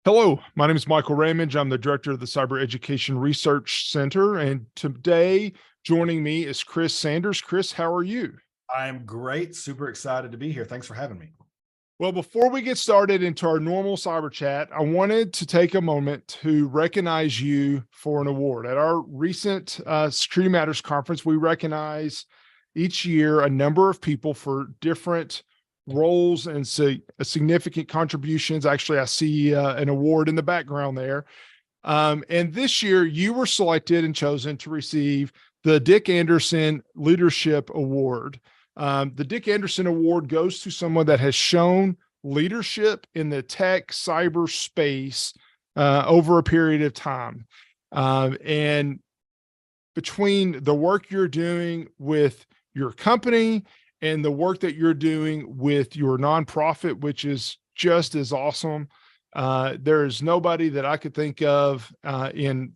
Hello, my name is Michael Ramage. I'm the director of the Cyber Education Research Center, and today joining me is Chris Sanders. Chris, how are you? I'm great. Super excited to be here. Thanks for having me. Well, before we get started into our normal cyber chat, I wanted to take a moment to recognize you for an award. At our recent Security Matters conference, we recognize each year a number of people for different roles and significant contributions. Actually, I see an award in the background there. And this year, you were selected and chosen to receive the Dick Anderson Leadership Award. The Dick Anderson Award goes to someone that has shown leadership in the tech cyber space over a period of time. And between the work you're doing with your company and the work that you're doing with your nonprofit, which is just as awesome, there is nobody that I could think of in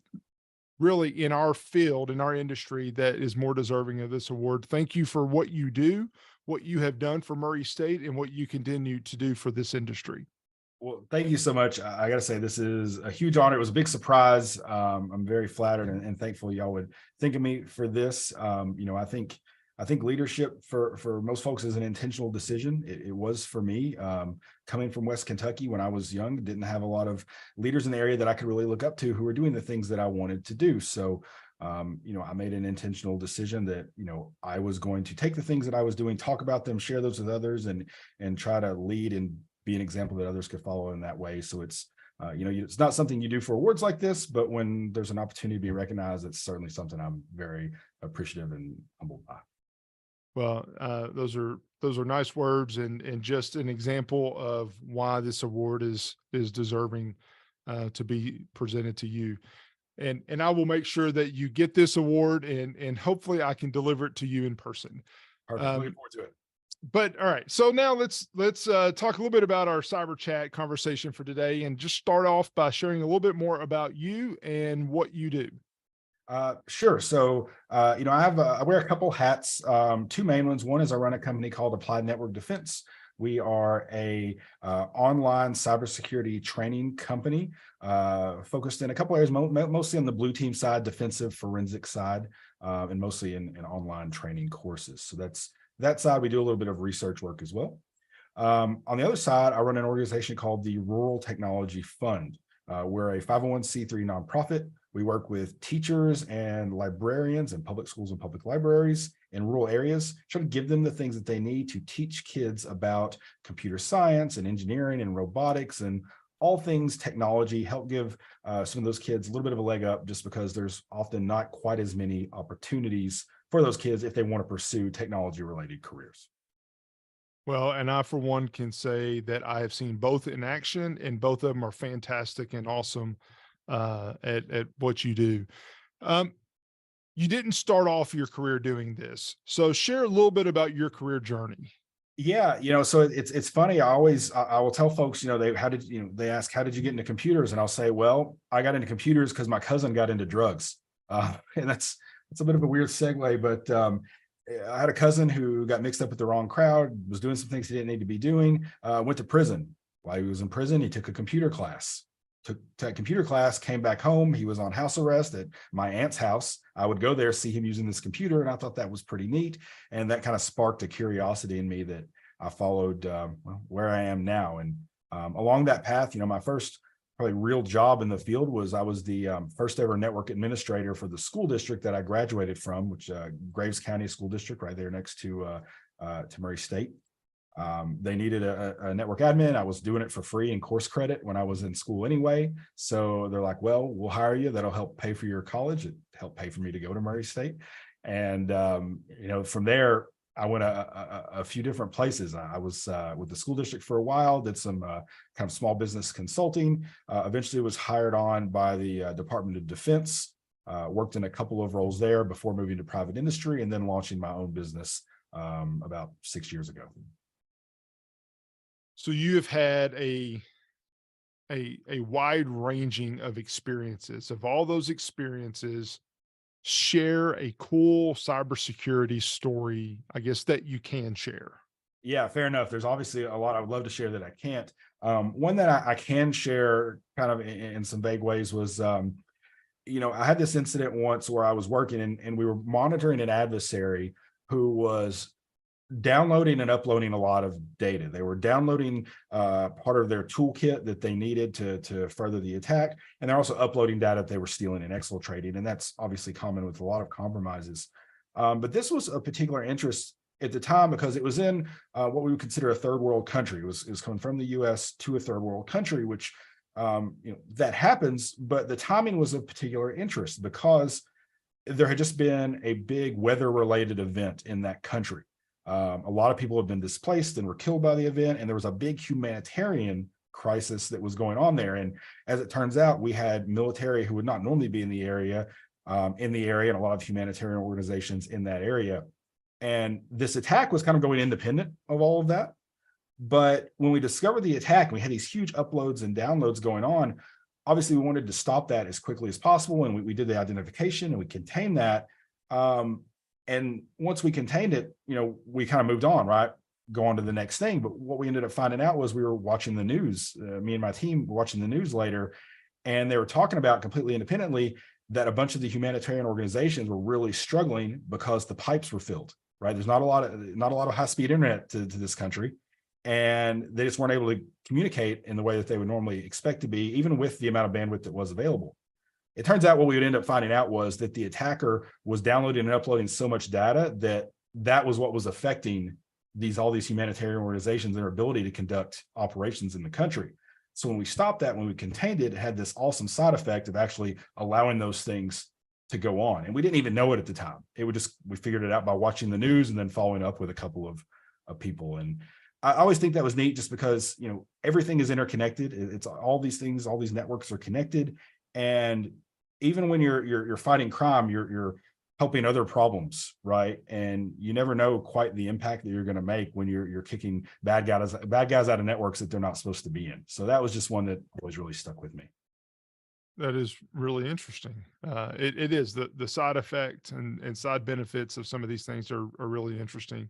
our field, in our industry, that is more deserving of this award. Thank you for what you do, what you have done for Murray State, and what you continue to do for this industry. Well, thank you so much. I got to say, this is a huge honor. It was a big surprise. I'm very flattered and thankful y'all would think of me for this. I think leadership for most folks is an intentional decision. It was for me. Coming from West Kentucky when I was young, didn't have a lot of leaders in the area that I could really look up to who were doing the things that I wanted to do. So, I made an intentional decision that, I was going to take the things that I was doing, talk about them, share those with others, and try to lead and be an example that others could follow in that way. So it's not something you do for awards like this, but when there's an opportunity to be recognized, it's certainly something I'm very appreciative and humbled by. Well, those are nice words, and just an example of why this award is deserving to be presented to you. And I will make sure that you get this award, and hopefully I can deliver it to you in person. Perfect. Looking Um, forward to it. but all right, so now let's talk a little bit about our cyber chat conversation for today, and just start off by sharing a little bit more about you and what you do. Sure. So, I wear a couple hats. Two main ones. One is I run a company called Applied Network Defense. We are a online cybersecurity training company focused in a couple areas, mostly on the blue team side, defensive forensic side, and mostly in online training courses. So that's that side. We do a little bit of research work as well. On the other side, I run an organization called the Rural Technology Fund. We're a 501c3 nonprofit. We work with teachers and librarians in public schools and public libraries in rural areas, try to give them the things that they need to teach kids about computer science and engineering and robotics and all things technology, help give some of those kids a little bit of a leg up just because there's often not quite as many opportunities for those kids if they want to pursue technology related careers. Well, and I, for one, can say that I have seen both in action, and both of them are fantastic and awesome at what you do. Um, you didn't start off your career doing this, so share a little bit about your career journey. Yeah, so it's funny. I will tell folks, they ask how did you get into computers, and I'll say, well, I got into computers because my cousin got into drugs, and that's a bit of a weird segue, but I had a cousin who got mixed up with the wrong crowd, was doing some things he didn't need to be doing, went to prison. While he was in prison, he took a computer class. Took that computer class, came back home. He was on house arrest at my aunt's house. I would go there, see him using this computer, and I thought that was pretty neat. And that kind of sparked a curiosity in me that I followed where I am now. And along that path, my first probably real job in the field was I was the first ever network administrator for the school district that I graduated from, which Graves County School District, right there next to Murray State. They needed a network admin. I was doing it for free in course credit when I was in school anyway. So they're like, well, we'll hire you. That'll help pay for your college. It helped pay for me to go to Murray State. And, from there, I went a few different places. I was with the school district for a while, did some kind of small business consulting, eventually was hired on by the Department of Defense, worked in a couple of roles there before moving to private industry and then launching my own business about 6 years ago. So you have had a wide ranging of experiences. Of all those experiences, share a cool cybersecurity story, I guess, that you can share. Yeah, fair enough. There's obviously a lot I would love to share that I can't. One that I can share kind of in some vague ways was, I had this incident once where I was working and we were monitoring an adversary who was downloading and uploading a lot of data. They were downloading part of their toolkit that they needed to further the attack, and they're also uploading data that they were stealing and exfiltrating. And that's obviously common with a lot of compromises. But this was a particular interest at the time because it was in what we would consider a third world country. It was coming from the U.S. to a third world country, which that happens. But the timing was of particular interest because there had just been a big weather related event in that country. A lot of people have been displaced and were killed by the event, and there was a big humanitarian crisis that was going on there. And as it turns out, we had military who would not normally be in the area, and a lot of humanitarian organizations in that area. And this attack was kind of going independent of all of that. But when we discovered the attack, we had these huge uploads and downloads going on. Obviously, we wanted to stop that as quickly as possible, and we did the identification and we contained that. And once we contained it, we kind of moved on, right? Go on to the next thing. But what we ended up finding out was we were watching the news. Me and my team were watching the news later, and they were talking about completely independently that a bunch of the humanitarian organizations were really struggling because the pipes were filled, right? There's not a lot of high-speed internet to this country, and they just weren't able to communicate in the way that they would normally expect to be, even with the amount of bandwidth that was available. It turns out what we would end up finding out was that the attacker was downloading and uploading so much data that was what was affecting all these humanitarian organizations and their ability to conduct operations in the country. So when we stopped that, when we contained it, it had this awesome side effect of actually allowing those things to go on. And we didn't even know it at the time. We figured it out by watching the news and then following up with a couple of people. And I always think that was neat just because, everything is interconnected. It's all these things, all these networks are connected. And even when you're fighting crime, you're helping other problems, right? And you never know quite the impact that you're going to make when you're kicking bad guys out of networks that they're not supposed to be in. So that was just one that always really stuck with me. That is really interesting. It is the side effect and side benefits of some of these things are really interesting.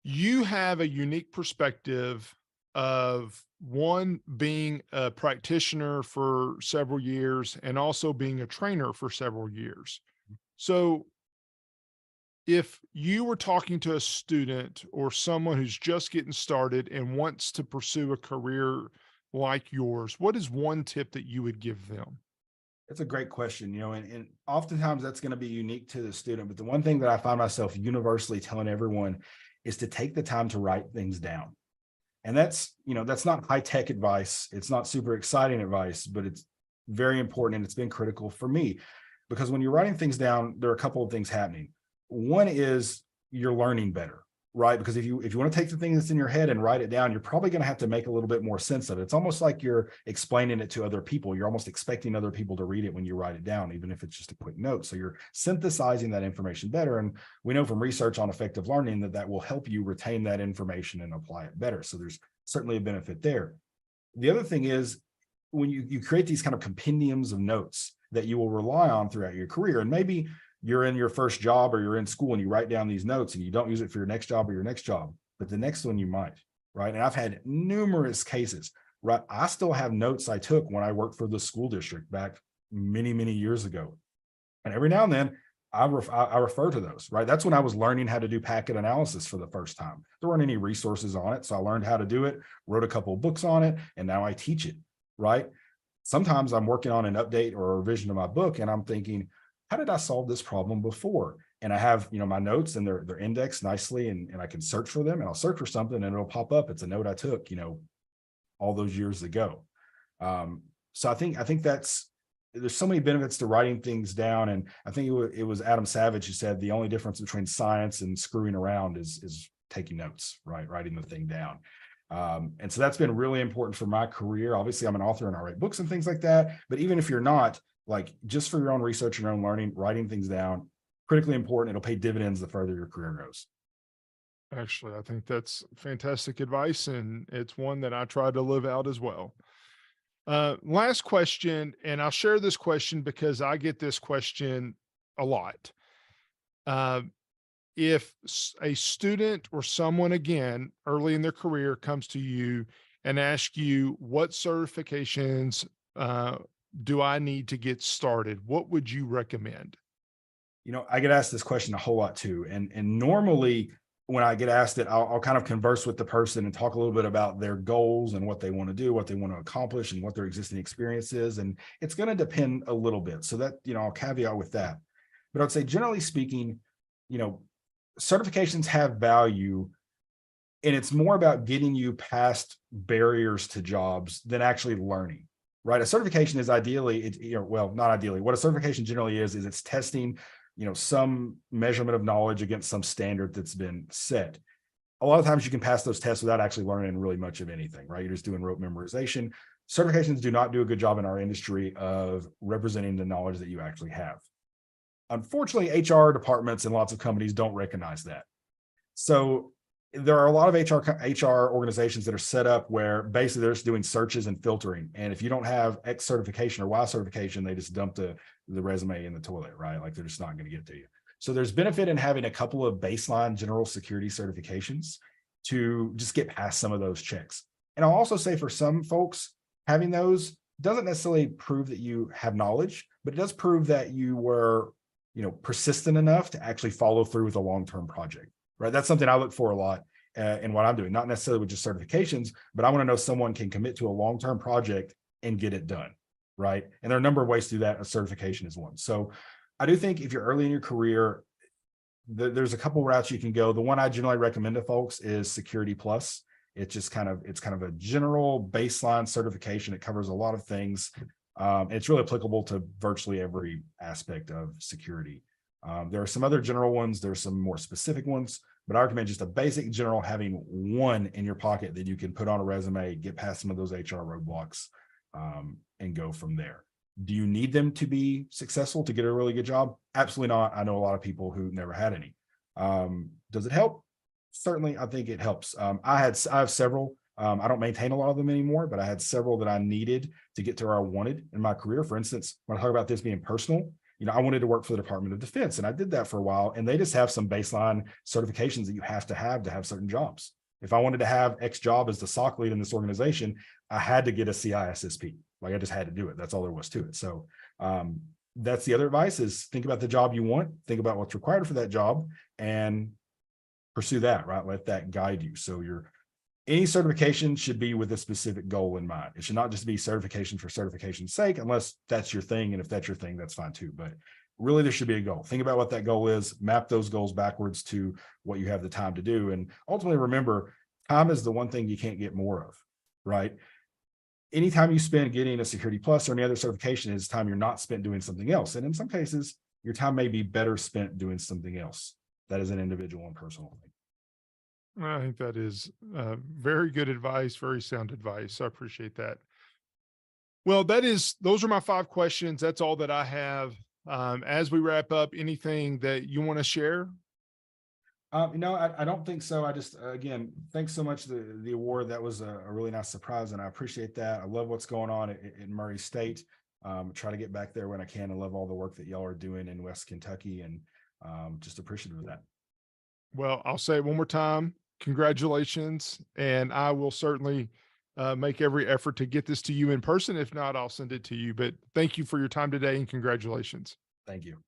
You have a unique perspective of one being a practitioner for several years and also being a trainer for several years. So if you were talking to a student or someone who's just getting started and wants to pursue a career like yours, what is one tip that you would give them? That's a great question, and oftentimes that's going to be unique to the student. But the one thing that I find myself universally telling everyone is to take the time to write things down. And that's not high tech advice. It's not super exciting advice, but it's very important. And it's been critical for me because when you're writing things down, there are a couple of things happening. One is you're learning better, right? Because if you want to take the thing that's in your head and write it down, you're probably going to have to make a little bit more sense of it. It's almost like you're explaining it to other people. You're almost expecting other people to read it when you write it down, even if it's just a quick note. So you're synthesizing that information better. And we know from research on effective learning that will help you retain that information and apply it better. So there's certainly a benefit there. The other thing is when you create these kind of compendiums of notes that you will rely on throughout your career, and maybe you're in your first job or you're in school and you write down these notes and you don't use it for your next job or your next job, but the next one you might, right? And I've had numerous cases, right? I still have notes I took when I worked for the school district back many, many years ago. And every now and then I refer to those, right? That's when I was learning how to do packet analysis for the first time. There weren't any resources on it. So I learned how to do it, wrote a couple of books on it, and now I teach it, right? Sometimes I'm working on an update or a revision of my book and I'm thinking, how did I solve this problem before? And I have, my notes and they're indexed nicely and I can search for them and I'll search for something and it'll pop up. It's a note I took, all those years ago. So I think there's so many benefits to writing things down. And I think it was Adam Savage who said the only difference between science and screwing around is taking notes, right? Writing the thing down. And so that's been really important for my career. Obviously, I'm an author and I write books and things like that. But even if you're not, like just for your own research and your own learning, writing things down, critically important. It'll pay dividends the further your career goes. Actually, I think that's fantastic advice, and it's one that I try to live out as well. Last question, and I'll share this question because I get this question a lot. Uh, if a student or someone again early in their career comes to you and asks you what certifications uh, do I need to get started, what would you recommend? I get asked this question a whole lot too. And normally when I get asked it, I'll kind of converse with the person and talk a little bit about their goals and what they want to do, what they want to accomplish, and what their existing experience is. And it's going to depend a little bit. So that, I'll caveat with that. But I'd say generally speaking, you know, certifications have value, and it's more about getting you past barriers to jobs than actually learning. Right. A certification is ideally, well, not ideally. What a certification generally is it's testing some measurement of knowledge against some standard that's been set. A lot of times you can pass those tests without actually learning really much of anything, right? You're just doing rote memorization. Certifications do not do a good job in our industry of representing the knowledge that you actually have. Unfortunately, HR departments and lots of companies don't recognize that. So there are a lot of HR organizations that are set up where basically they're just doing searches and filtering. And if you don't have X certification or Y certification, they just dump the resume in the toilet, right? Like they're just not going to get to you. So there's benefit in having a couple of baseline general security certifications to just get past some of those checks. And I'll also say for some folks, having those doesn't necessarily prove that you have knowledge, but it does prove that you were, persistent enough to actually follow through with a long-term project. Right. That's something I look for a lot in what I'm doing, not necessarily with just certifications, but I want to know someone can commit to a long-term project and get it done. Right. And there are a number of ways to do that. A certification is one. So I do think if you're early in your career, there's a couple routes you can go. The one I generally recommend to folks is Security Plus. It's kind of a general baseline certification. It covers a lot of things. It's really applicable to virtually every aspect of security. There are some other general ones. There's some more specific ones, but I recommend just a basic general, having one in your pocket that you can put on a resume, get past some of those HR roadblocks, and go from there. Do you need them to be successful to get a really good job? Absolutely not. I know a lot of people who never had any. Does it help? Certainly, I think it helps. I have several. I don't maintain a lot of them anymore, but I had several that I needed to get to where I wanted in my career. For instance, when I talk about this being personal, I wanted to work for the Department of Defense, and I did that for a while. And they just have some baseline certifications that you have to have certain jobs. If I wanted to have X job as the SOC lead in this organization, I had to get a CISSP. Like I just had to do it. That's all there was to it. So that's the other advice: is think about the job you want, think about what's required for that job, and pursue that. Right, let that guide you. So any certification should be with a specific goal in mind. It should not just be certification for certification's sake, unless that's your thing. And if that's your thing, that's fine too. But really, there should be a goal. Think about what that goal is, map those goals backwards to what you have the time to do. And ultimately, remember, time is the one thing you can't get more of, right? Anytime you spend getting a Security Plus or any other certification is time you're not spent doing something else. And in some cases, your time may be better spent doing something else. That is an individual and personal thing. I think that is very good advice, very sound advice. I appreciate that. Well, those are my 5 questions. That's all that I have. As we wrap up, anything that you want to share? I don't think so. I just, again, thanks so much. The award, that was a really nice surprise, and I appreciate that. I love what's going on in Murray State. Try to get back there when I can. I love all the work that y'all are doing in West Kentucky, and just appreciative of that. Well, I'll say it one more time. Congratulations. And I will certainly make every effort to get this to you in person. If not, I'll send it to you. But thank you for your time today and congratulations. Thank you.